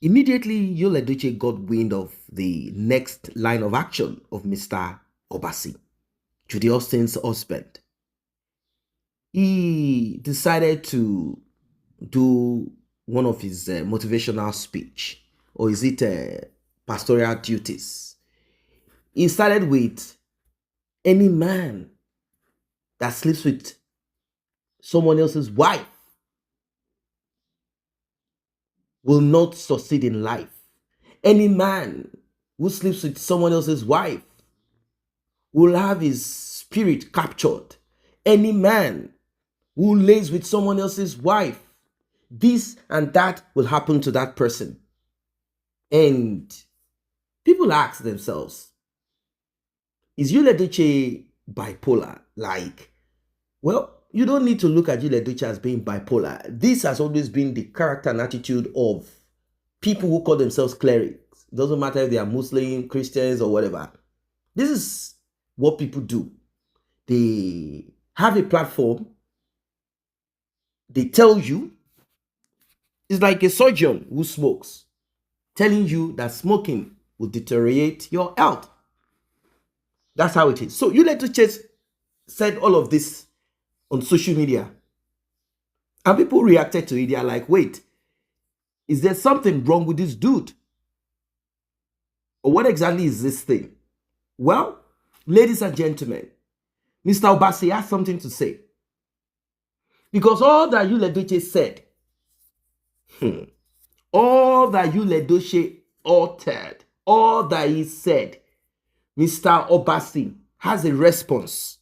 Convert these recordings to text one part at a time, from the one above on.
Immediately, Yul Edochie got wind of the next line of action of Mr. Obasi, Judy Austin's husband. He decided to do one of his motivational speech, or is it pastoral duties. He started with, any man that sleeps with someone else's wife will not succeed in life. Any man who sleeps with someone else's wife will have his spirit captured. Any man who lays with someone else's wife, this and that will happen to that person. And people ask themselves, is Yul Edochie bipolar? Like, well, you don't need to look at Yul Edochie as being bipolar. This has always been the character and attitude of people who call themselves clerics. It doesn't matter if they are Muslim, Christians, or whatever. This is what people do. They have a platform. They tell you, it's like a surgeon who smokes, telling you that smoking will deteriorate your health. That's how it is. So Yul Edochie said all of this on social media. And people reacted to it. They are like, wait, is there something wrong with this dude? Or what exactly is this thing? Well, ladies and gentlemen, Mr. Obasi has something to say. Because all that Yul Edochie said, all that Yul Edochie uttered, all that he said, Mr. Obasi has a response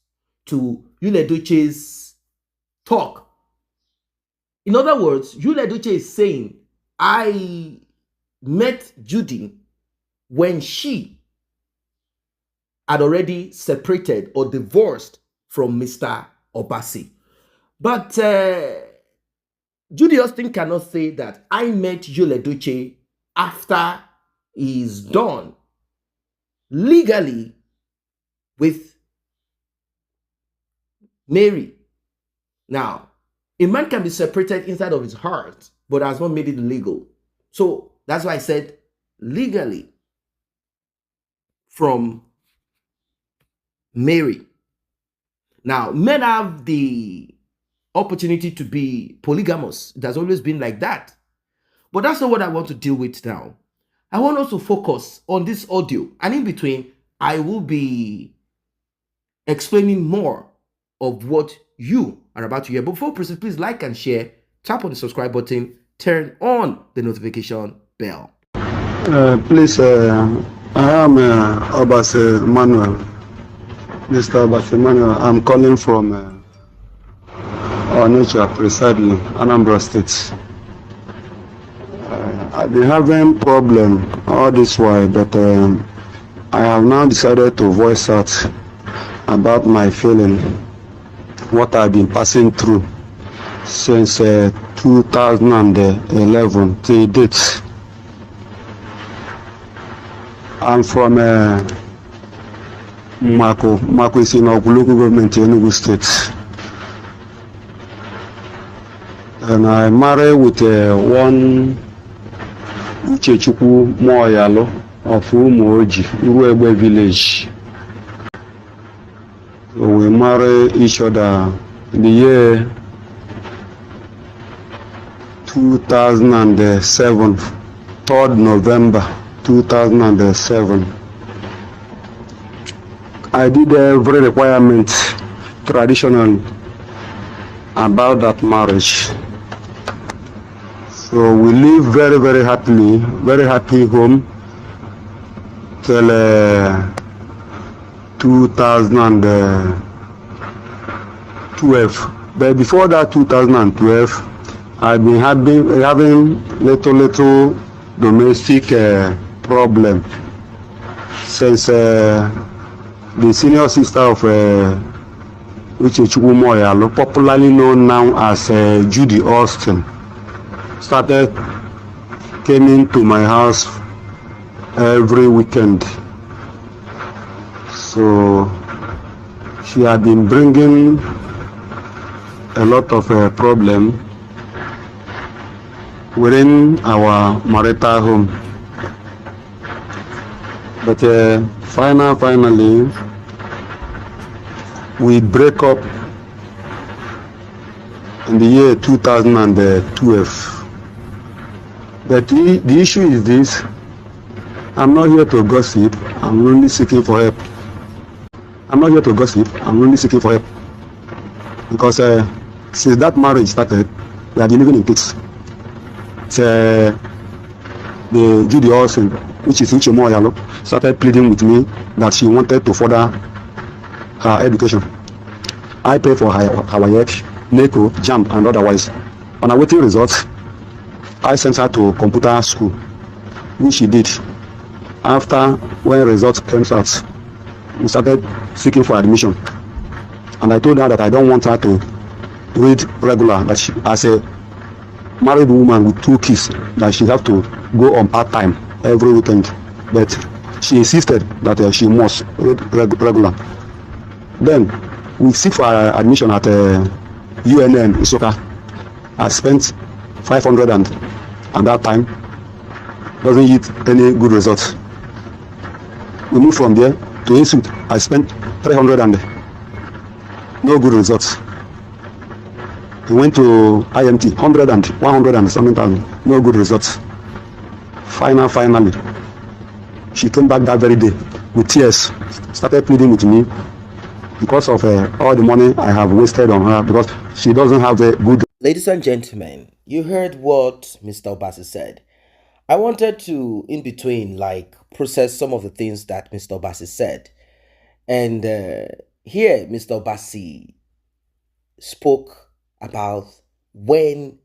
to Yul Edochie's talk. In other words, Yul Edochie is saying, I met Judy when she had already separated or divorced from Mr. Obasi. But Judy Austin cannot say that I met Yul Edochie after he's done legally with Mary. Now, a man can be separated inside of his heart, but has not made it legal. So that's why I said legally from Mary. Now, men have the opportunity to be polygamous. It has always been like that. But that's not what I want to deal with now. I want us to focus on this audio. And in between, I will be explaining more of what you are about to hear. But before proceed, please like and share, tap on the subscribe button, turn on the notification bell. Please, I am Obasi Manuel. Mr. Obasi Manuel, I'm calling from Onitsha, precisely, Anambra State. I've been having problem all this while, but I have now decided to voice out about my feeling, what I've been passing through since 2011 till date. I'm from Mako is in local government in Enugu State. And I married with one Uchechukwu Moyalo of Umuoji, Uruegbe village. So we married each other in the year 2007, 3rd November 2007. I did every requirement traditional about that marriage. So we live very, very happily, very happy home till 2012. But before that 2012, I've been having little domestic problem since the senior sister of Uchechukwu Moyalo, popularly known now as Judy Austin, started coming to my house every weekend. So she had been bringing a lot of problem within our marital home. But finally, we break up in the year 2012. But the issue is this: I'm not here to gossip. I'm only seeking for help. I'm not here to gossip. I'm only seeking for help. Because since that marriage started, we have been living in peace. The Judy also, which is Uche Moyalo, started pleading with me that she wanted to further her education. I pay for her work, NECO, JAMB, and otherwise. On awaiting results, I sent her to computer school, which she did. After, when results came out, we started seeking for admission. And I told her that I don't want her to read regular, that she, as a married woman with 2 kids, that she have to go on part-time every weekend. But she insisted that she must read regular. Then we seek for admission at UNN Isoka. I spent 500 and at that time doesn't yield any good results. We moved from there to Institute. I spent 300 and no good results. We went to IMT, 100 and 100 and something thousand, no good results. Finally, she came back that very day with tears, started pleading with me because of all the money I have wasted on her, because she doesn't have a good... Ladies and gentlemen, you heard what Mr. Obasi said. I wanted to, in between, process some of the things that Mr. Obasi said. And here, Mr. Obasi spoke about when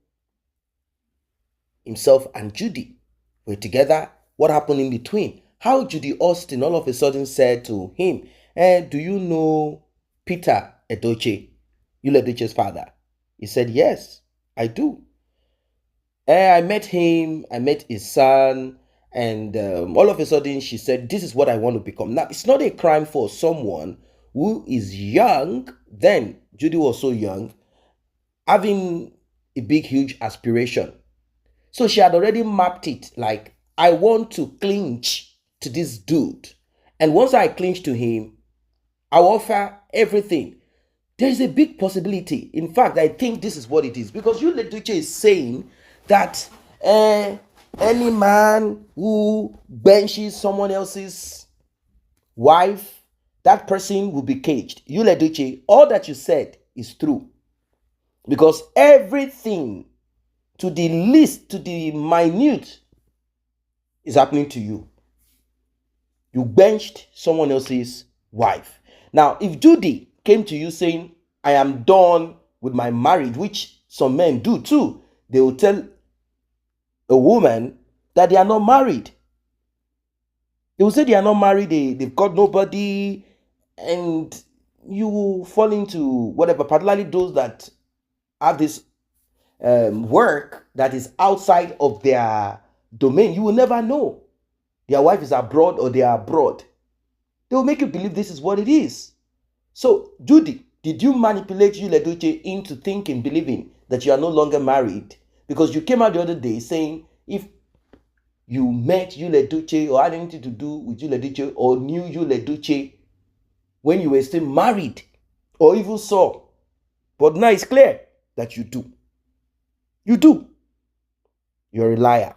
himself and Judy were together, what happened in between. How Judy Austin all of a sudden said to him, do you know Peter Edochie, Edochie's father? He said, yes, I do. I met him, I met his son, and all of a sudden she said, this is what I want to become. Now, it's not a crime for someone who is young, then Judy was so young, having a big, huge aspiration. So she had already mapped it, like, I want to clinch to this dude. And once I clinch to him, I'll offer everything. There's a big possibility. In fact, I think this is what it is. Because Edochie is saying that any man who benches someone else's wife, that person will be caged. Edochie, all that you said is true. Because everything, to the least, to the minute, is happening to you. You benched someone else's wife. Now, if Judy came to you saying, I am done with my marriage, which some men do too, they will tell a woman that they are not married. They will say they are not married, they've got nobody, and you will fall into whatever, particularly those that have this work that is outside of their domain. You will never know. Their wife is abroad or they are abroad. They will make you believe this is what it is. So, Judy, did you manipulate Edochie into thinking, believing that you are no longer married? Because you came out the other day saying if you met Edochie or had anything to do with Edochie or knew Edochie when you were still married or even saw. But now it's clear that you do. You do. You're a liar.